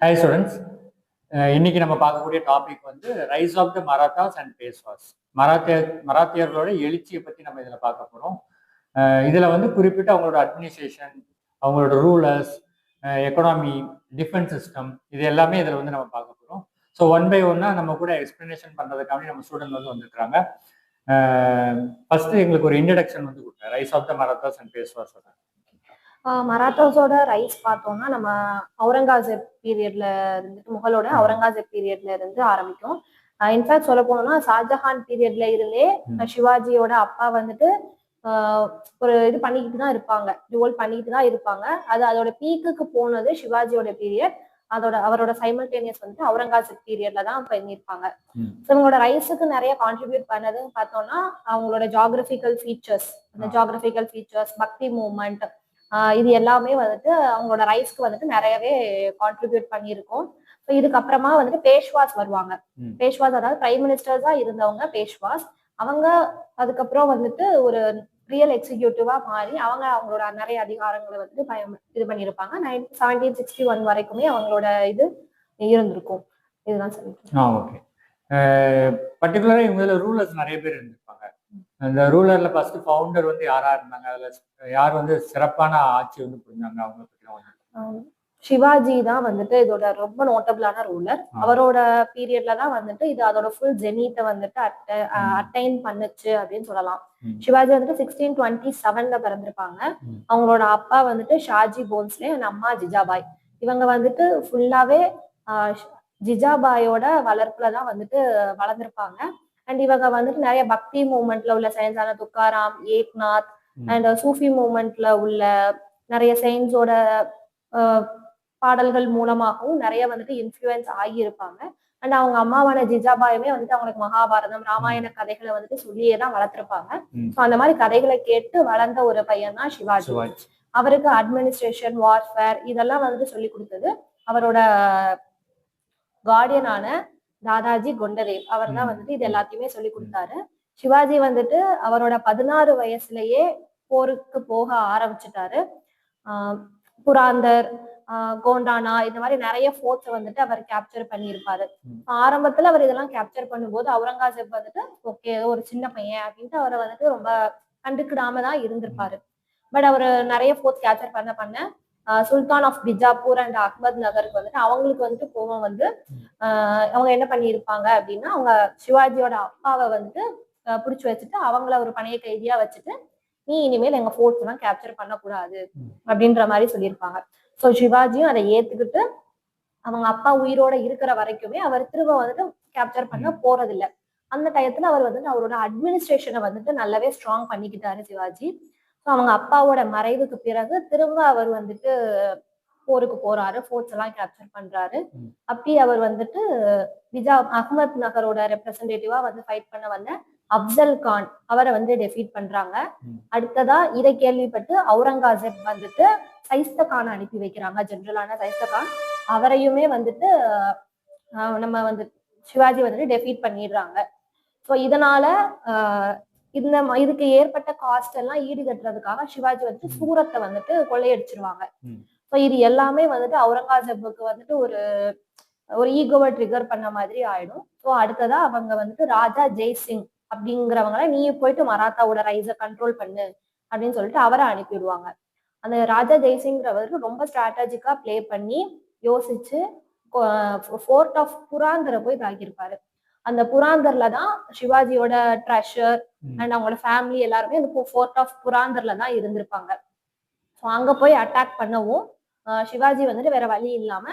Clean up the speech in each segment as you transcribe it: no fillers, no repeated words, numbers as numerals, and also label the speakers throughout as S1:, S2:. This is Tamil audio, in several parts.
S1: Hi students. இன்னைக்கு நம்ம பார்க்கக்கூடிய டாபிக் வந்து rise of the Marathas and Peshwas. மராத்தியர்களோட எழுச்சியை பற்றி நம்ம இதில் பார்க்க போகிறோம். இதில் வந்து குறிப்பிட்ட அவங்களோட அட்மினிஸ்ட்ரேஷன், அவங்களோட ரூலர்ஸ், எக்கனாமி, டிஃபென்ஸ் சிஸ்டம், இது எல்லாமே இதில் வந்து நம்ம பார்க்க போகிறோம். ஸோ ஒன் பை ஒன்னாக நம்ம கூட எக்ஸ்பிளனேஷன் பண்ணுறதுக்காக நம்ம ஸ்டூடெண்ட் வந்து வந்துருக்காங்க. ஃபர்ஸ்ட் எங்களுக்கு ஒரு இன்ட்ரடக்ஷன் வந்து கொடுங்க, rise of the Marathas and Peshwas.
S2: மராத்தாஸோட ரைஸ் பார்த்தோம்னா நம்ம அவுரங்காசீப் பீரியட்ல இருந்துட்டு முகலோட அவுரங்காசீப் பீரியட்ல இருந்து ஆரம்பிக்கும். இன்ஃபேக்ட் சொல்ல போனோம்னா ஷாஜஹான் பீரியட்ல இருந்தே சிவாஜியோட அப்பா வந்துட்டு ஒரு இது பண்ணிக்கிட்டு தான் இருப்பாங்க, ரிவோல்ட் பண்ணிக்கிட்டு தான் இருப்பாங்க. அதோட பீக்குக்கு போனது சிவாஜியோட பீரியட். அவரோட சைமல்டேனியஸ் வந்துட்டு அவுரங்காசீப் பீரியட்ல தான் பண்ணியிருப்பாங்க. இவங்களோட ரைஸுக்கு நிறைய கான்ட்ரிபியூட் பண்ணதுன்னு பார்த்தோம்னா அவங்களோட ஜாகிரபிக்கல் ஃபீச்சர்ஸ், பக்தி மூவ்மெண்ட், இது எல்லாமே வந்துட்டு அவங்களோட ரைஸ்க்கு வந்துட்டு நிறையவே கான்ட்ரிபியூட் பண்ணியிருக்கோம். ஸோ இதுக்கப்புறமா வந்துட்டு பேஷ்வாஸ் வருவாங்க. பேஷ்வாஸ் அதாவது பிரைம் மினிஸ்டர்ஸா இருந்தவங்க பேஷ்வாஸ். அவங்க அதுக்கப்புறம் வந்துட்டு ஒரு ரியல் எக்ஸிக்யூட்டிவா மாறி அவங்களோட நிறைய அதிகாரங்களை வந்துட்டு இது பண்ணியிருப்பாங்க. 1761 வரைக்குமே அவங்களோட இது இருந்திருக்கும். இதுதான் சொல்லிட்டு.
S1: ஓகே. பர்டிகுலரா இவங்க ரூலர்ஸ் நிறைய பேர் இருந்திருப்பாங்க. அந்த ரூலர்ல ஃபர்ஸ்ட் ஃபவுண்டர் வந்து யாரா இருந்தாங்க, அதுல யார் வந்து சிறப்பான ஆட்சி வந்து புரிஞ்சாங்க, அவங்க பத்தி
S2: சிவாஜி தான் வந்துட்டு இதோட ரொம்ப நோட்டபிளான ரூலர். அவரோட பீரியட்ல தான் வந்துட்டு இது அதோட ஃபுல் ஜெனீத்தை வந்துட்டு அட்டைன் பண்ணுச்சு அப்படின்னு சொல்லலாம். சிவாஜி வந்துட்டு 1627 பிறந்திருப்பாங்க. அவங்களோட அப்பா வந்துட்டு ஷாஜி போன்ஸ்லே, அம்மா ஜிஜாபாய். இவங்க வந்துட்டு ஃபுல்லாவே ஜிஜாபாயோட வளர்ப்புலதான் வந்துட்டு வளர்ந்துருப்பாங்க. அண்ட் இவங்க வந்துட்டு நிறைய பக்தி மூவ்மெண்ட்ல உள்ள சயின்ஸான துக்காராம், ஏக்நாத் அண்ட் சூஃபி மூவ்மெண்ட்ல உள்ள நிறைய சயின்ஸோட பாடல்கள் மூலமாகவும் நிறைய வந்துட்டு இன்ஃப்ளூயன்ஸ் ஆகியிருப்பாங்க. அண்ட் அவங்க அம்மாவான ஜிஜாபாயுமே வந்துட்டு அவங்களுக்கு மகாபாரதம், ராமாயண கதைகளை வந்துட்டு சொல்லியே தான் வளர்த்திருப்பாங்க. ஸோ அந்த மாதிரி கதைகளை கேட்டு வளர்ந்த ஒரு பையன் தான் சிவாஜி. அவருக்கு அட்மினிஸ்ட்ரேஷன், வார்ஃபேர் இதெல்லாம் வந்துட்டு சொல்லி கொடுத்தது அவரோட கார்டியனான தாதாஜி கொண்டதேவ். அவர் தான் வந்துட்டு இது எல்லாத்தையுமே சொல்லி கொடுத்தாரு. சிவாஜி வந்துட்டு அவரோட 16 வயசுலயே போருக்கு போக ஆரம்பிச்சுட்டாரு. புராந்தர், கோண்டானா இந்த மாதிரி நிறைய ஃபோர்ட்ஸை வந்துட்டு அவர் கேப்சர் பண்ணியிருப்பாரு. ஆரம்பத்துல அவர் இதெல்லாம் கேப்சர் பண்ணும்போது அவுரங்காசீப் வந்துட்டு ஓகே ஒரு சின்ன பையன் அப்படின்ட்டு அவரை வந்துட்டு ரொம்ப கண்டுக்கிடாம தான் இருந்திருப்பாரு. பட் அவர் நிறைய ஃபோர்ட்ஸ் கேப்சர் பண்ண சுல்தான் ஆஃப் பிஜாப்பூர் அண்ட் அஹ்மத் நகருக்கு வந்துட்டு அவங்களுக்கு வந்துட்டு கோவம் வந்து அவங்க என்ன பண்ணியிருப்பாங்க அப்படின்னா அவங்க சிவாஜியோட அப்பாவை வந்துட்டு பிடிச்சி வச்சுட்டு அவங்கள ஒரு பணைய கைதியா வச்சுட்டு நீ இனிமேல் எங்க ஃபோர்ட்ஸ் எல்லாம் கேப்சர் பண்ணக்கூடாது அப்படின்ற மாதிரி சொல்லியிருப்பாங்க. ஸோ சிவாஜியும் அதை ஏத்துக்கிட்டு அவங்க அப்பா உயிரோட இருக்கிற வரைக்குமே அவர் திரும்ப வந்துட்டு கேப்சர் பண்ண போறதில்லை. அந்த டயத்துல அவர் வந்துட்டு அவரோட அட்மினிஸ்ட்ரேஷனை வந்துட்டு நல்லாவே ஸ்ட்ராங் பண்ணிக்கிட்டாரு சிவாஜி. ஸோ அவங்க அப்பாவோட மறைவுக்கு பிறகு திரும்ப அவர் வந்துட்டு போருக்கு போறாரு, ஃபோர்ட்ஸ் எல்லாம் கேப்சர் பண்றாரு. அப்படி அவர் வந்துட்டு அஹ்மத் நகரோட ரெப்ரசன்டேட்டிவா வந்து ஃபைட் பண்ண வந்த அப்சல் கான் அவரை வந்து டெஃபீட் பண்றாங்க. அடுத்ததா இதை கேள்விப்பட்டு அவுரங்காசீப் வந்துட்டு சைஸ்த கான் அனுப்பி வைக்கிறாங்க, ஜெனரலான சைஸ்த கான். அவரையுமே வந்துட்டு நம்ம வந்து சிவாஜி வந்துட்டு டெஃபீட் பண்ணிடுறாங்க. ஸோ இதனால இதுக்கு ஏற்பட்ட காஸ்ட் எல்லாம் ஈடுகட்டுறதுக்காக சிவாஜி வந்துட்டு சூரத்தை வந்துட்டு கொள்ளையடிச்சிருவாங்க. ஸோ இது எல்லாமே வந்துட்டு அவுரங்காசீப்புக்கு வந்துட்டு ஒரு ஈகோவை ட்ரிகர் பண்ண மாதிரி ஆயிடும். ஸோ அடுத்ததா அவங்க வந்துட்டு ராஜா ஜெய்சிங் அப்படிங்கிறவங்கள நீ போயிட்டு மராத்தாவோட ரைஸை கண்ட்ரோல் பண்ணு அப்படின்னு சொல்லிட்டு அவரை அனுப்பிடுவாங்க. அந்த ராஜா ஜெய்சிங்கிறவருக்கு ரொம்ப ஸ்ட்ராட்டஜிக்கா பிளே பண்ணி யோசிச்சு ஃபோர்ட் ஆஃப் புராந்தரை போய் தாக்கியிருப்பாரு. அந்த புராந்தர்ல தான் சிவாஜியோட ட்ரெஷர் அண்ட் அவங்களோட ஃபேமிலி எல்லாருமே அந்த ஃபோர்ட் ஆஃப் புராந்தர்ல தான் இருந்திருப்பாங்க. ஸோ அங்க போய் அட்டாக் பண்ணவும் சிவாஜி வந்துட்டு வேற வழி இல்லாம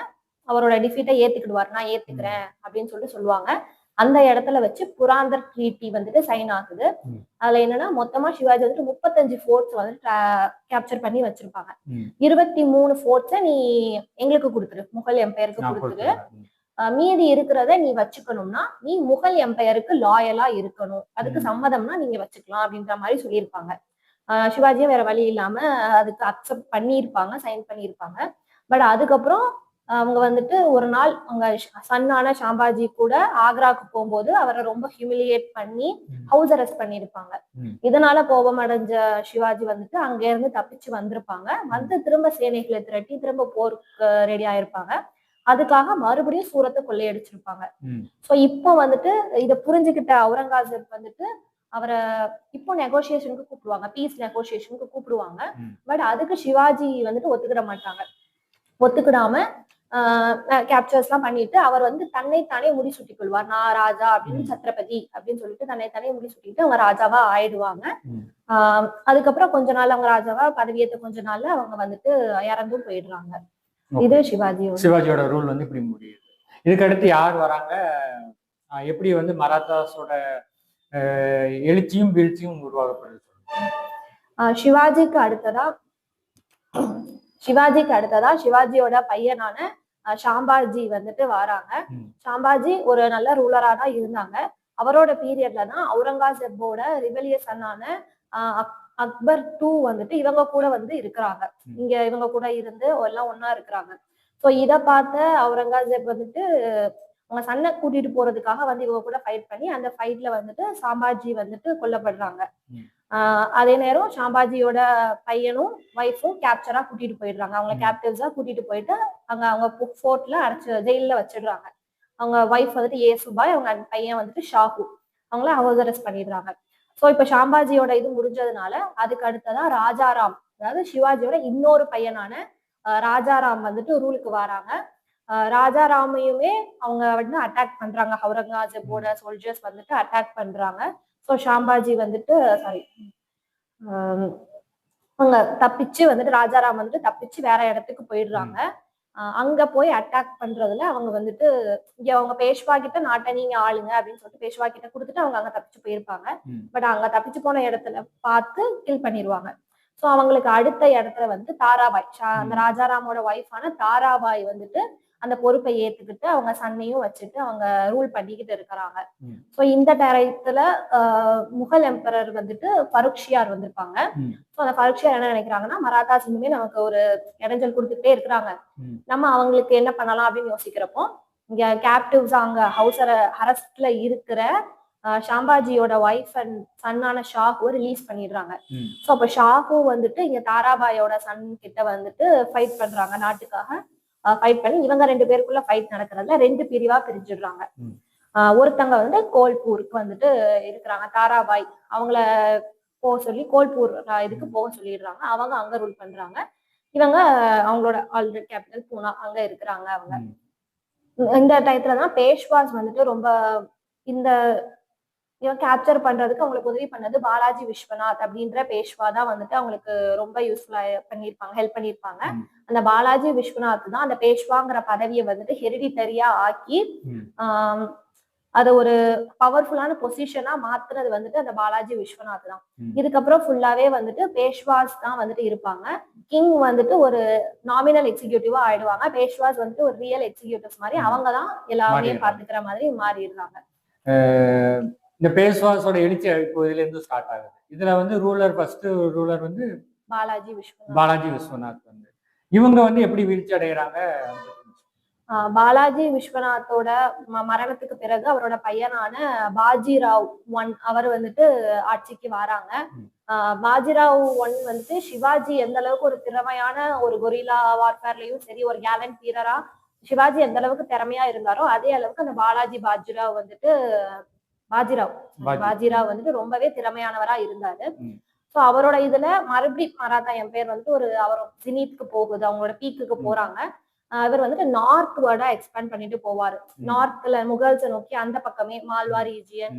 S2: அவரோட டிஃபீட்டை ஏத்துக்கிடுவார், நான் ஏத்துக்கிறேன் அப்படின்னு சொல்லிட்டு சொல்லுவாங்க. அந்த இடத்துல வச்சு புராந்தர் ட்ரீட்டி வந்துட்டு சைன் ஆகுது. அதுல என்னன்னா மொத்தமா சிவாஜி வந்துட்டு 35 ஃபோர்ட்ஸ் வந்துட்டு கேப்சர் பண்ணி வச்சிருப்பாங்க. 23 ஃபோர்ட்ஸை நீ எங்களுக்கு கொடுத்துரு, முகல் எம்பையருக்கு கொடுத்துரு, மீதி இருக்கிறத நீ வச்சுக்கணும்னா நீ முகல் எம்பையருக்கு லாயலா இருக்கணும், அதுக்கு சம்மதம்னா நீங்க வச்சுக்கலாம் அப்படின்ற மாதிரி சொல்லியிருப்பாங்க. சிவாஜியும் வேற வழி இல்லாம அதுக்கு அக்செப்ட் பண்ணியிருப்பாங்க, சைன் பண்ணியிருப்பாங்க. பட் அதுக்கப்புறம் அவங்க வந்துட்டு ஒரு நாள் அவங்க சன்னான ஷாம்பாஜி கூட ஆக்ராவுக்கு போகும்போது அவரை ரொம்ப ஹியூமிலியேட் பண்ணி ஹவுஸ் அரெஸ்ட் பண்ணியிருப்பாங்க. இதனால கோபம் அடைஞ்ச சிவாஜி வந்துட்டு அங்க இருந்து தப்பிச்சு வந்திருப்பாங்க. வந்து திரும்ப சேனைகளை திரட்டி திரும்ப போருக்கு ரெடி ஆயிருப்பாங்க. அதுக்காக மறுபடியும் சூரத்தை கொள்ளையடிச்சிருப்பாங்க. ஸோ இப்போ வந்துட்டு இதை புரிஞ்சுக்கிட்ட அவுரங்காசீப் வந்துட்டு அவரை இப்போ நெகோசியேஷனுக்கு கூப்பிடுவாங்க, பீஸ் நெகோசியேஷனுக்கு கூப்பிடுவாங்க. பட் அதுக்கு சிவாஜி வந்துட்டு ஒத்துக்கிட மாட்டாங்க. ஒத்துக்கிடாம கேப்சர்ஸ் எல்லாம் பண்ணிட்டு அவர் வந்து தன்னைத்தானே முடிசூட்டிக் கொள்வார். நான் ராஜா அப்படின்னு, சத்ரபதி அப்படின்னு சொல்லிட்டு தன்னைத்தானே முடிசூட்டிட்டு அவங்க ராஜாவா ஆயிடுவாங்க. அதுக்கப்புறம் கொஞ்ச நாள் அவங்க ராஜாவா பதவியேற்ற கொஞ்ச நாள்ல அவங்க வந்துட்டு இறந்தும் போயிடுறாங்க. இது
S1: சிவாஜியோட ரூல் வந்து இப்படி முடியுது. இதுக்கு அடுத்து யார் வராங்க, எப்படி வந்து மராத்தாஸோட எழுச்சியும் வீழ்ச்சியும் உருவாக்கப்படுது?
S2: சிவாஜிக்கு அடுத்ததா சிவாஜியோட பையனான ஷாம்பாஜி வந்துட்டு வராங்க. ஷாம்பாஜி ஒரு நல்ல ரூலரா தான் இருந்தாங்க. அவரோட பீரியட்ல தான் அவுரங்காசீப்போட ரிபெலியஸ் சன்னான அக்பர் 2 வந்துட்டு இவங்க கூட வந்து இருக்கிறாங்க. இவங்க கூட இருந்து எல்லாம் ஒன்னா இருக்கிறாங்க. ஸோ இதை பார்த்த அவுரங்காசீப் வந்துட்டு அவங்க சன்னை கூட்டிட்டு போறதுக்காக வந்து இவங்க கூட ஃபைட் பண்ணி அந்த ஃபைட்ல வந்துட்டு ஷாம்பாஜி வந்துட்டு கொல்லப்படுறாங்க. அதே நேரம் ஷாம்பாஜியோட பையனும் ஒய்ஃபும் கேப்சரா கூட்டிட்டு போயிடுறாங்க. அவங்க கேப்டிவ்ஸா கூட்டிட்டு போயிட்டு அவங்க ஃபோர்ட்ல ஜெயில வச்சிடுறாங்க. அவங்க ஒய்ஃப் வந்துட்டு ஏசுபாய், அவங்க பையன் வந்துட்டு ஷாஹு, அவங்கள ஹவுஸ் அரெஸ்ட் பண்ணிடுறாங்க. ஸோ இப்ப ஷாம்பாஜியோட இது முடிஞ்சதுனால அதுக்கு அடுத்ததான் ராஜாராம், அதாவது சிவாஜியோட இன்னொரு பையனான ராஜாராம் வந்துட்டு ரூலுக்கு வராங்க. ராஜாராமையுமே அவங்க வந்து அட்டாக் பண்றாங்க. அவுரங்காசீப்போட சோல்ஜர்ஸ் வந்துட்டு அட்டாக் பண்றாங்க. ஸோ ஷாம்பாஜி வந்துட்டு அவங்க தப்பிச்சு வந்துட்டு ராஜாராம் வந்துட்டு தப்பிச்சு வேற இடத்துக்கு போயிடுறாங்க. அங்க போய் அட்டாக் பண்றதுல அவங்க வந்துட்டு இங்க அவங்க பேஷ்வா கிட்ட நாட்டை நீங்க ஆளுங்க அப்படின்னு சொல்லிட்டு பேஷ்வா கிட்ட கொடுத்துட்டு அவங்க அங்க தப்பிச்சு போயிருப்பாங்க. பட் அங்க தப்பிச்சு போன இடத்துல பார்த்து கில் பண்ணிடுவாங்க. ஸோ அவங்களுக்கு அடுத்த இடத்துல வந்து தாராபாய், அந்த ராஜாராமோட ஒய்ஃபான தாராபாய் வந்துட்டு அந்த பொறுப்பை ஏத்துக்கிட்டு அவங்க சன்னையும் வச்சுட்டு அவங்க ரூல் பண்ணிக்கிட்டு இருக்கிறாங்க. ஸோ இந்த டயத்துல முகல் எம்பரர் வந்துட்டு பருக்ஷியார் வந்திருப்பாங்க. ஸோ அந்த பருக்ஷியார் என்ன நினைக்கிறாங்கன்னா, மராத்தாஸ் இன்னுமே நமக்கு ஒரு இடைஞ்சல் கொடுத்துட்டே இருக்கிறாங்க, நம்ம அவங்களுக்கு என்ன பண்ணலாம் அப்படின்னு யோசிக்கிறப்போ இங்க கேப்டிவ்ஸ் அங்க ஹவுஸ் அரெஸ்ட்ல இருக்கிற ஷாம்பாஜியோட ஒய்ஃப் அண்ட் சன்னான ஷாஹுவை ரிலீஸ் பண்ணிடுறாங்க. ஸோ அப்ப ஷாஹு வந்துட்டு இங்க தாராபாயோட சன் கிட்ட வந்துட்டு ஃபைட் பண்றாங்க. நாட்டுக்காக ஃபைட் பண்ணி இவங்க 2 பேருக்குள்ள ஃபைட் நடக்கிறதுல 2 பிரிவா பிரிஞ்சிடுறாங்க. ஒருத்தங்க வந்து கோல்பூருக்கு வந்துட்டு இருக்கிறாங்க. தாராபாய் அவங்கள போக சொல்லி கோல்பூர் இதுக்கு போக சொல்லிடுறாங்க. அவங்க அங்க ரூல் பண்றாங்க. இவங்க அவங்களோட ஆல்ரெடி கேபிட்டல் பூனா அங்க இருக்கிறாங்க. அவங்க இந்த டயத்துலதான் பேஷ்வாஸ் வந்துட்டு ரொம்ப இவன் கேப்சர் பண்றதுக்கு அவங்களுக்கு உதவி பண்ணது பாலாஜி விஸ்வநாத் அப்படின்ற பேஷ்வா தான் வந்துட்டு அவங்களுக்கு ரொம்ப யூஸ்ஃபுல்லா பண்ணியிருப்பாங்க, ஹெல்ப் பண்ணியிருப்பாங்க. அந்த பாலாஜி விஸ்வநாத் தான் அந்த பேஷ்வாங்கிற பதவியை வந்துட்டு ஹெரிடிட்டரியா ஆக்கி அது ஒரு பவர்ஃபுல்லான பொசிஷனா மாத்துறது வந்துட்டு அந்த பாலாஜி விஸ்வநாத் தான். இதுக்கப்புறம் ஃபுல்லாவே வந்துட்டு பேஷ்வாஸ் தான் வந்துட்டு இருப்பாங்க. கிங் வந்துட்டு ஒரு நாமினல் எக்ஸிக்யூட்டிவா ஆயிடுவாங்க. பேஷ்வாஸ் வந்துட்டு ஒரு ரியல் எக்ஸிக்யூட்டிவ்ஸ் மாதிரி அவங்க தான் எல்லாமே பாத்துக்கிற மாதிரி மாறிடுறாங்க.
S1: இந்த பேஷ்வாஸோட எழுச்சி இப்போ இதுல இருந்து ஸ்டார்ட் ஆகுது. இதுல வந்து ஃபர்ஸ்ட் ரூலர் வந்து பாலாஜி விஸ்வநாத் வந்து இவங்க வந்து எப்படி வீழ்ச்சி அடைகிறாங்க?
S2: பாலாஜி விஸ்வநாத்தோட மரணத்துக்கு பிறகு அவரோட பையனான பாஜிராவ் 1 அவர் வந்துட்டு ஆட்சிக்கு வராங்க. பாஜிராவ் 1 வந்துட்டு சிவாஜி எந்த அளவுக்கு ஒரு திறமையான ஒரு கொரில்லா வார்ஃபேர்லயும் சரி, ஒரு கேலண்ட் வீரரா சிவாஜி எந்த அளவுக்கு திறமையா இருந்தாரோ அதே அளவுக்கு அந்த பாஜிராவ் வந்துட்டு ரொம்பவே திறமையானவரா இருந்தாரு. ஸோ அவரோட இதுல மறுபடியும் மராத்தா எம்பையர் வந்துட்டு அவர் ஜெனீத்க்கு போகுது, அவங்களோட பீக்குக்கு போறாங்க. இவர் வந்துட்டு நார்த் வேர்டா எக்ஸ்பேண்ட் பண்ணிட்டு போவாரு. நார்த்ல முகல்ஸை நோக்கி அந்த பக்கமே மால்வா ரீஜியன்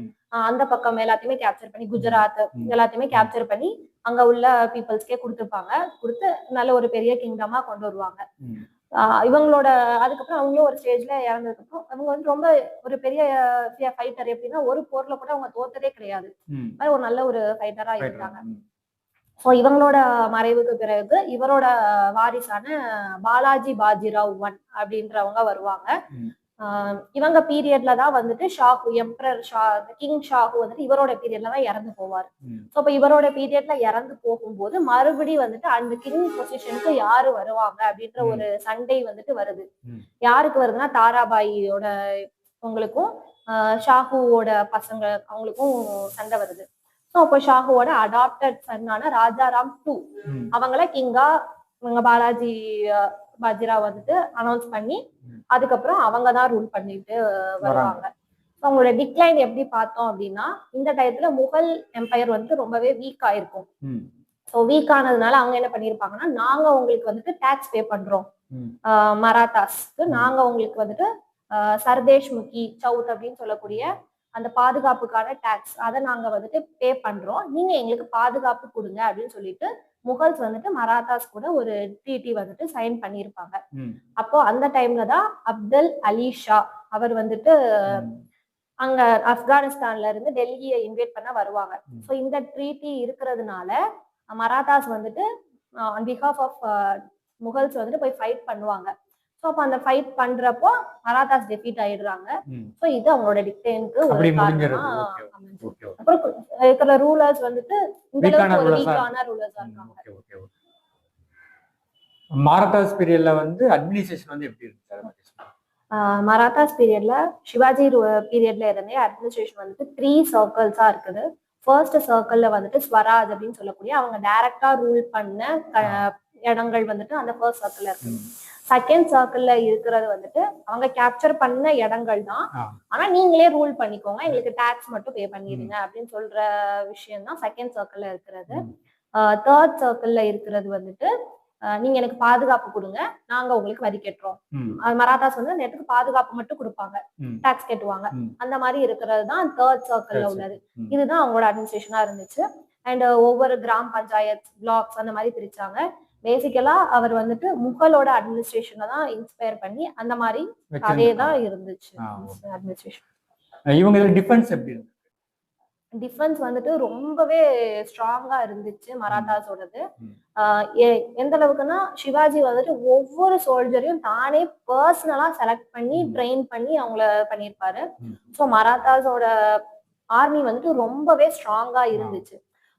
S2: அந்த பக்கம் எல்லாத்தையுமே கேப்சர் பண்ணி, குஜராத் எல்லாத்தையுமே கேப்சர் பண்ணி அங்க உள்ள பீப்புள்ஸ்க்கே கொடுத்துருப்பாங்க. கொடுத்து நல்ல ஒரு பெரிய கிங்டமா கொண்டு வருவாங்க. இவங்களோட அதுக்கப்புறம் அவங்களும் ஒரு ஸ்டேஜ்ல இறந்ததுக்கு அப்புறம் அவங்க வந்து ரொம்ப ஒரு பெரிய ஃபைட்டர். எப்படின்னா ஒரு போர்ல கூட அவங்க தோத்ததே கிடையாது, ஒரு நல்ல ஒரு ஃபைட்டரா இருந்தாங்க. ஸோ இவங்களோட மறைவுக்கு பிறகு இவரோட வாரிசான பாலாஜி பாஜிராவ் 1 அப்படின்றவங்க வருவாங்க. இவங்க பீரியட்ல தான் வந்துட்டு ஷாஹு எம்பரர் கிங் ஷாஹு வந்துட்டு இவரோட பீரியட்ல தான் இறந்து போவாரு. ஸோ இப்ப இவரோட பீரியட்ல இறந்து போகும்போது மறுபடியும் வந்துட்டு அந்த கிங் பொசிஷனுக்கு யாரு வருவாங்க அப்படின்ற ஒரு சண்டை வந்துட்டு வருது. யாருக்கு வருதுன்னா தாராபாயோட அவங்களுக்கும் ஷாஹுவோட பசங்க அவங்களுக்கும் சண்டை வருது. ஸோ அப்போ ஷாஹுவோட அடாப்டட் சன்னான ராஜாராம் 2 அவங்கள கிங்கா இவங்க பாலாஜி பாஜிராவ் வந்துட்டு அனௌன்ஸ் பண்ணி அதுக்கப்புறம் அவங்க தான் ரூல் பண்ணிட்டு வருவாங்க. அவங்களோட டிக்ளைன் எப்படி பார்த்தோம் அப்படின்னா, இந்த டயத்துல முகல் எம்பையர் வந்து ரொம்பவே வீக் ஆயிருக்கும். ஸோ வீக் ஆனதுனால அவங்க என்ன பண்ணிருப்பாங்கன்னா, நாங்க உங்களுக்கு வந்துட்டு டாக்ஸ் பே பண்றோம் மராத்தாஸ்க்கு, நாங்க உங்களுக்கு வந்துட்டு சர்தேஷ் முக்கி சவுத் அப்படின்னு சொல்லக்கூடிய அந்த பாதுகாப்புக்கான டாக்ஸ் அதை நாங்க வந்துட்டு பே பண்றோம், நீங்க எங்களுக்கு பாதுகாப்பு கொடுங்க அப்படின்னு சொல்லிட்டு முகல்ஸ் வந்துட்டு மராத்தாஸ் கூட ஒரு ட்ரீட்டி வந்துட்டு சைன் பண்ணியிருப்பாங்க. அப்போ அந்த டைம்ல தான் அப்துல் அலி ஷா அவர் வந்துட்டு அங்க ஆப்கானிஸ்தான்ல இருந்து டெல்லியை இன்வைட் பண்ண வருவாங்க. ஸோ இந்த ட்ரீட்டி இருக்கிறதுனால மராத்தாஸ் வந்துட்டு ஆன் பிஹாஃப் ஆஃப் முகல்ஸ் வந்துட்டு போய் ஃபைட் பண்ணுவாங்க. ஸோ அப்போ அந்த ஃபைட் பண்றப்போ மராத்தாஸ் டெஃபீட் ஆயிடுறாங்க. ஸோ இது அவங்களோட டிக்ளைனுக்கு ஒரு காரணமா. அப்புறம் இருக்கிற ரூலர்ஸ் வந்துட்டு இந்த அளவுக்கு ஒரு வீக்கான ரூலர்ஸா இருக்காங்க.
S1: மராத்தாஸ் பீரியட்ல வந்து அட்மினிஸ்ட்ரேஷன் வந்து எப்படி இருந்துச்சு?
S2: மராத்தாஸ் பீரியட்ல சிவாஜி பீரியட்ல இருந்தே அட்மினிஸ்ட்ரேஷன் வந்துட்டு 3 சர்க்கிள்ஸா இருக்குது. ஃபர்ஸ்ட் சர்க்கிள்ல வந்துட்டு ஸ்வராஜ் அப்படின்னு சொல்லக்கூடிய அவங்க டைரக்டா ரூல் பண்ண இடங்கள் வந்துட்டு அந்த ஃபர்ஸ்ட் சர்க்கிள்ல இருக்கு. செகண்ட் சர்க்கிள்ல இருக்கிறது வந்துட்டு அவங்க கேப்சர் பண்ண இடங்கள் தான், ஆனா நீங்களே ரூல் பண்ணிக்கோங்க, எங்களுக்கு டாக்ஸ் மட்டும் பே பண்ணிடுங்க அப்படின்னு சொல்ற விஷயம் தான் செகண்ட் சர்க்கிள்ல இருக்கிறது. தேர்ட் சர்க்கிள்ல இருக்கிறது வந்துட்டு நீங்க எனக்கு பாதுகாப்பு கொடுங்க, நாங்க உங்களுக்கு வரி கட்டுறோம். மராத்தாஸ் வந்து அந்த இடத்துக்கு பாதுகாப்பு மட்டும் கொடுப்பாங்க, டாக்ஸ் கட்டுவாங்க. அந்த மாதிரி இருக்கிறது தான் தேர்ட் சர்க்கிள்ல உள்ளது. இதுதான் அவங்களோட அட்மினிஸ்ட்ரேஷனா இருந்துச்சு. அண்ட் ஒவ்வொரு கிராம் பஞ்சாயத் பிளாக்ஸ் அந்த மாதிரி பிரிச்சாங்க. பேசிக்கலா அவர் வந்துட்டு முகலோட அட்மினிஸ்ட்ரேஷனை தான் இன்ஸ்பயர் பண்ணி அந்த மாதிரி அதே தான் இருந்துச்சு அட்மினிஸ்ட்ரேஷன்.
S1: இவங்க டிஃபென்ஸ் எப்படி இருக்கு?
S2: டிஃபென்ஸ் வந்துட்டு ரொம்பவே ஸ்ட்ராங்கா இருந்துச்சு மராத்தாஸோடது. எந்த அளவுக்குன்னா சிவாஜி வந்துட்டு ஒவ்வொரு சோல்ஜரையும் தானே பர்சனலா செலக்ட் பண்ணி ட்ரெயின் பண்ணி அவங்கள பண்ணியிருப்பாரு. ஸோ மராத்தாஸோட ஆர்மி வந்துட்டு ரொம்பவே ஸ்ட்ராங்கா இருந்துச்சு.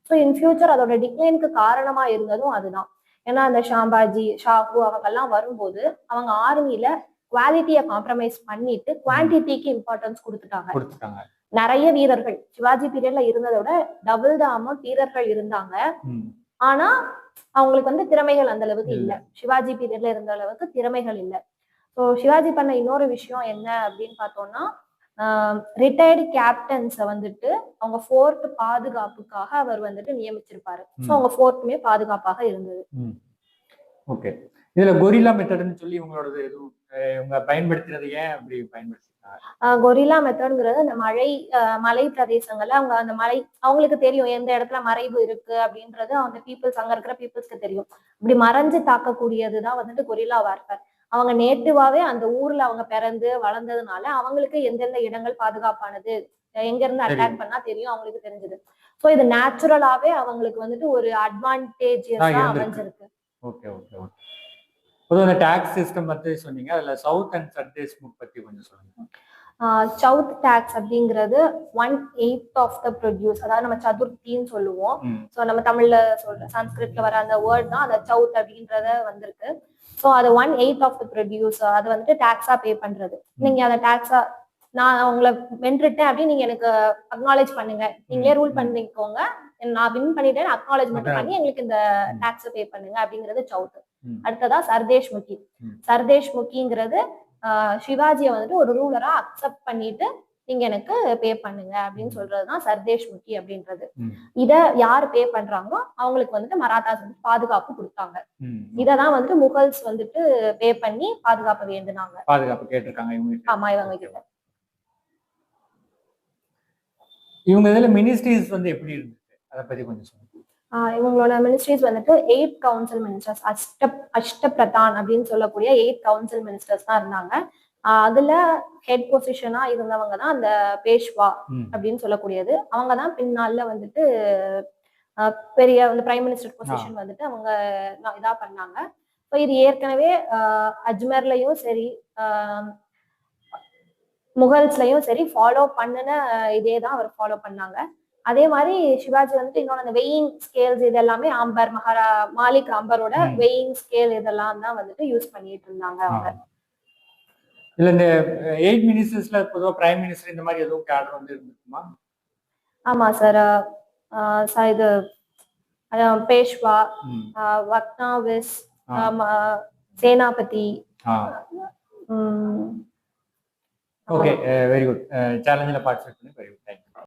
S2: ஸோ இன் ஃபியூச்சர் அதோட டிக்ளைனுக்கு காரணமா இருந்ததும் அதுதான். ஏன்னா அந்த ஷாம்பாஜி ஷாஹூ அவங்கெல்லாம் வரும்போது அவங்க ஆர்மியில குவாலிட்டியை காம்ப்ரமைஸ் பண்ணிட்டு குவான்டிட்டிக்கு இம்பார்ட்டன்ஸ் கொடுத்துட்டாங்க. நிறைய வீரர்கள் சிவாஜி பீரியட்ல இருந்ததை விட டபுள் த அமௌண்ட் வீரர்கள் இருந்தாங்க. ஆனா அவங்களுக்கு வந்து திறமைகள் அந்த அளவுக்கு இல்ல, சிவாஜி பீரியட்ல இருந்த அளவுக்கு திறமைகள் இல்ல. ஸோ சிவாஜி பண்ண இன்னொரு விஷயம் என்ன அப்படின்னு பார்த்தோம்னா, ரிட்டையர்டு கேப்டன்ஸை வந்துட்டு அவங்க ஃபோர்ட் பாதுகாப்புக்காக அவர் வந்துட்டு நியமிச்சிருப்பாரு. ஸோ அவங்க ஃபோர்ட்டுமே பாதுகாப்பாக இருந்தது.
S1: ஓகே, இதுல கொரில்லா மெத்தட்னு சொல்லி இவங்களோட எதுவும் இவங்க பயன்படுத்துறது ஏன் அப்படி பயன்படுத்திருக்காங்க?
S2: கொரில்லா மெத்தட்ங்கிறது அந்த மலை பிரதேசங்கள்ல அவங்க அந்த மலை அவங்களுக்கு தெரியும் எந்த இடத்துல மறைவு இருக்கு அப்படின்றது அந்த பீப்புள்ஸ் அங்க இருக்கிற பீப்புள்ஸ்க்கு தெரியும். இப்படி மறைஞ்சு தாக்கக்கூடியதுதான் வந்துட்டு கொரில்லா வார்ஃபேர். அவங்க நேட்டிவாவே அந்த ஊர்ல அவங்க பிறந்து வளர்ந்ததுனால அவங்களுக்கு எந்தெந்த இடங்கள் பாதுகாப்பானது, எங்க இருந்து அட்டாக் பண்ணா தெரியும், அவங்களுக்கு தெரிஞ்சது. ஸோ இது நேச்சுரலாவே அவங்களுக்கு வந்துட்டு ஒரு அட்வான்டேஜியஸா அமைஞ்சிருக்கு.
S1: Okay okay okay. பொதுவாக டாக்ஸ் சிஸ்டம் பத்தி சொன்னீங்க, அதுல சவுத் அண்ட் சர்தேஷ் முக் பத்தி கொஞ்சம் சொல்லுங்க.
S2: சவுத் டாக்ஸ் அப்படிங்கிறது 1/8 ஆஃப் த ப்ரொடியூஸ், அதாவது நம்ம சதுர்த்தின்னு சொல்லுவோம். ஸோ நம்ம தமிழ்ல சொல்ற சன்ஸ்கிரிட்ல வர அந்த வேர்ட் தான் அந்த சவுத் அப்படின்றத வந்திருக்கு. ஸோ அது 1/8 ஆஃப் த ப்ரொடியூஸ் அது வந்துட்டு டாக்ஸா பே பண்றது. நீங்க அதை டாக்ஸா நான் உங்களை வென்றுட்டேன் அப்படின்னு நீங்க எனக்கு அக்னாலேஜ் பண்ணுங்க, நீங்களே ரூல் பண்ணிக்கோங்க, நான் வின் பண்ணிட்டேன் அக்னாலேஜ் மட்டும் பண்ணி எங்களுக்கு இந்த டாக்ஸை பே பண்ணுங்க அப்படிங்கிறது சவுத். அடுத்ததா சர்தேஷ் முக்கி. சர்தேஷ் முக்கிங்கிறது சிவாஜியை வந்துட்டு ஒரு ரூலரா அக்செப்ட் பண்ணிட்டு நீங்க எனக்கு பே பண்ணுங்க அப்படின்னு சொல்றதுதான் சர்தேஷ் முக்கி அப்படின்றது. இத யாரு பே பண்றாங்களோ அவங்களுக்கு வந்துட்டு மராத்தாஸ் வந்து பாதுகாப்பு கொடுத்தாங்க. இததான் வந்துட்டு முகல்ஸ் வந்துட்டு பே பண்ணி பாதுகாப்பு வேண்டுனாங்க,
S1: பாதுகாப்பு கேட்டிருக்காங்க.
S2: ஆமா, இவங்க கிட்ட.
S1: இவங்க இதுல மினிஸ்ட்ரிஸ் வந்து எப்படி இருந்துச்சு அதை பத்தி கொஞ்சம் சொல்லுங்க.
S2: இவங்களோட மினிஸ்ட்ரிஸ் வந்துட்டு 8 கவுன்சில் மினிஸ்டர்ஸ், அஷ்டபிரதான் அப்படின்னு சொல்லக்கூடிய 8 கவுன்சில் மினிஸ்டர்ஸ் தான் இருந்தாங்க. அதுல ஹெட் பொசிஷனா இருந்தவங்க தான் அந்த பேஷ்வா அப்படின்னு சொல்லக்கூடியது. அவங்கதான் பின்னால வந்துட்டு பெரிய அந்த பிரைம் மினிஸ்டர் பொசிஷன் வந்துட்டு அவங்க இதா பண்ணாங்க. ஸோ இது ஏற்கனவே அஜ்மர்லயும் சரி முகல்ஸ்லயும் சரி ஃபாலோ பண்ணின இதே தான் அவர் ஃபாலோ பண்ணாங்க. அதே மாதிரி சிவாஜி வந்துட்டு இன்னொன்று அந்த வெயிங் ஸ்கேல்ஸ் இது எல்லாமே மாலிக் அம்பரோட வெயிங் ஸ்கேல் இதெல்லாம் தான் வந்துட்டு யூஸ் பண்ணிட்டு இருந்தாங்க அவங்க.
S1: இல்ல இந்த 8 மினிஸ்டர்ஸ்ல பொதுவாக பிரைம் மினிஸ்டர் இந்த மாதிரி எதுவும் கேடர் வந்து இருந்துக்குமா?
S2: ஆமா சார், இது பேஷ்வா, வக்னாவிஸ், சேனாபதி,
S1: ஓகே, வெரி குட். சேலஞ்சில் பார்ட்டிசிபேட் பண்ணி வெரி குட். தேங்க்யூ.